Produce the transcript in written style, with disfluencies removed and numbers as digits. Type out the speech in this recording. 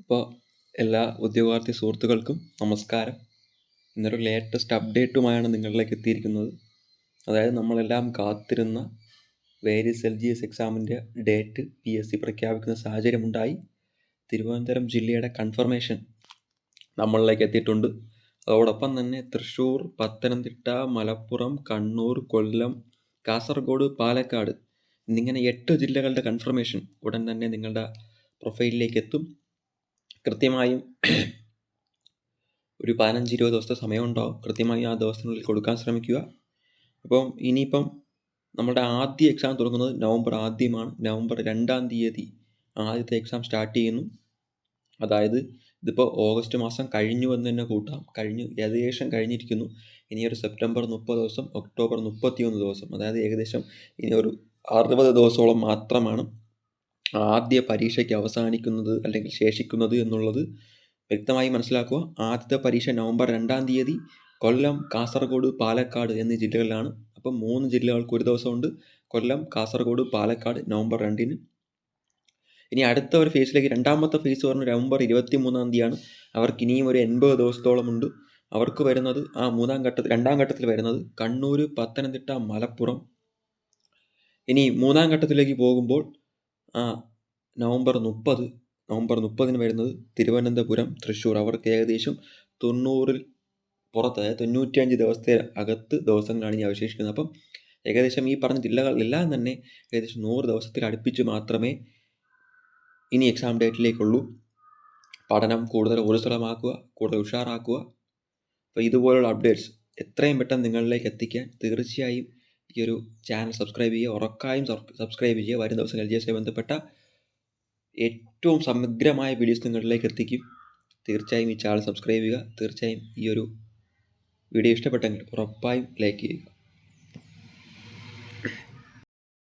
അപ്പോൾ എല്ലാ ഉദ്യോഗാർത്ഥി സുഹൃത്തുക്കൾക്കും നമസ്കാരം. ഇന്നൊരു ലേറ്റസ്റ്റ് അപ്ഡേറ്റുമായാണ് നിങ്ങളിലേക്ക് എത്തിയിരിക്കുന്നത്. അതായത് നമ്മളെല്ലാം കാത്തിരുന്ന വേരിയസ് LGS എക്സാമിൻ്റെ ഡേറ്റ് PSC പ്രഖ്യാപിക്കുന്ന സാഹചര്യമുണ്ടായി. തിരുവനന്തപുരം ജില്ലയുടെ കൺഫർമേഷൻ നമ്മളിലേക്ക് എത്തിയിട്ടുണ്ട്. അതോടൊപ്പം തന്നെ തൃശ്ശൂർ, പത്തനംതിട്ട, മലപ്പുറം, കണ്ണൂർ, കൊല്ലം, കാസർഗോഡ്, പാലക്കാട് എന്നിങ്ങനെ 8 ജില്ലകളുടെ കൺഫർമേഷൻ ഉടൻ തന്നെ നിങ്ങളുടെ പ്രൊഫൈലിലേക്ക് എത്തും. കൃത്യമായും ഒരു 15-20 ദിവസത്തെ സമയമുണ്ടാവും. കൃത്യമായി ആ ദിവസത്തിനുള്ളിൽ കൊടുക്കാൻ ശ്രമിക്കുക. അപ്പം ഇനിയിപ്പം നമ്മുടെ ആദ്യ എക്സാം തുടങ്ങുന്നത് നവംബർ ആദ്യമാണ്. നവംബർ 2-ാം തീയതി ആദ്യത്തെ എക്സാം സ്റ്റാർട്ട് ചെയ്യുന്നു. അതായത് ഇതിപ്പോൾ ഓഗസ്റ്റ് മാസം കഴിഞ്ഞു എന്ന് തന്നെ കൂട്ടാം. ഏകദേശം കഴിഞ്ഞിരിക്കുന്നു. ഇനിയൊരു സെപ്റ്റംബർ 30 ദിവസം, ഒക്ടോബർ 31 ദിവസം, അതായത് ഏകദേശം ഇനിയൊരു 60 ദിവസത്തോളം മാത്രമാണ് ആദ്യ പരീക്ഷയ്ക്ക് അവസാനിക്കുന്നത് അല്ലെങ്കിൽ ശേഷിക്കുന്നത് എന്നുള്ളത് വ്യക്തമായി മനസ്സിലാക്കുക. ആദ്യത്തെ പരീക്ഷ നവംബർ 2-ാം തീയതി കൊല്ലം, കാസർഗോഡ്, പാലക്കാട് എന്നീ ജില്ലകളിലാണ്. അപ്പം 3 ജില്ലകൾക്ക് ഒരു ദിവസമുണ്ട്. കൊല്ലം, കാസർഗോഡ്, പാലക്കാട് നവംബർ 2-ന്. ഇനി അടുത്ത ഒരു ഫേസിലേക്ക്, രണ്ടാമത്തെ ഫേസ് പറഞ്ഞ നവംബർ 23-ാം തീയതിയാണ്. അവർക്ക് ഇനിയും ഒരു 80 ദിവസത്തോളം ഉണ്ട്. അവർക്ക് വരുന്നത് രണ്ടാം ഘട്ടത്തിൽ വരുന്നത് കണ്ണൂർ, പത്തനംതിട്ട, മലപ്പുറം. ഇനി മൂന്നാം ഘട്ടത്തിലേക്ക് പോകുമ്പോൾ നവംബർ 30-ന് വരുന്നത് തിരുവനന്തപുരം, തൃശ്ശൂർ. അവർക്ക് ഏകദേശം 90-ൽ പുറത്ത്, അതായത് 95 ദിവസത്തെ അകത്ത് ദിവസങ്ങളാണ് ഇനി അവശേഷിക്കുന്നത്. അപ്പം ഏകദേശം ഈ പറഞ്ഞ ജില്ലകളിലെല്ലാം തന്നെ ഏകദേശം 100 ദിവസത്തിൽ അടുപ്പിച്ച് മാത്രമേ ഇനി എക്സാം ഡേറ്റിലേക്കുള്ളൂ. പഠനം കൂടുതൽ ഊർജ്ജസ്വലമാക്കുക, കൂടുതൽ ഉഷാറാക്കുക. അപ്പോൾ ഇതുപോലുള്ള അപ്ഡേറ്റ്സ് എത്രയും പെട്ടെന്ന് നിങ്ങളിലേക്ക് എത്തിക്കാൻ തീർച്ചയായും ഈ ഒരു ചാനൽ സബ്സ്ക്രൈബ് ചെയ്യുക. ഉറപ്പായും സബ്സ്ക്രൈബ് ചെയ്യുക. വരും ദിവസം LGS ബന്ധപ്പെട്ട ഏറ്റവും സമഗ്രമായ വീഡിയോസ് നിങ്ങളിലേക്ക് എത്തിക്കും. തീർച്ചയായും ഈ ചാനൽ സബ്സ്ക്രൈബ് ചെയ്യുക. തീർച്ചയായും ഈ ഒരു വീഡിയോ ഇഷ്ടപ്പെട്ടെങ്കിൽ ഉറപ്പായും ലൈക്ക് ചെയ്യുക.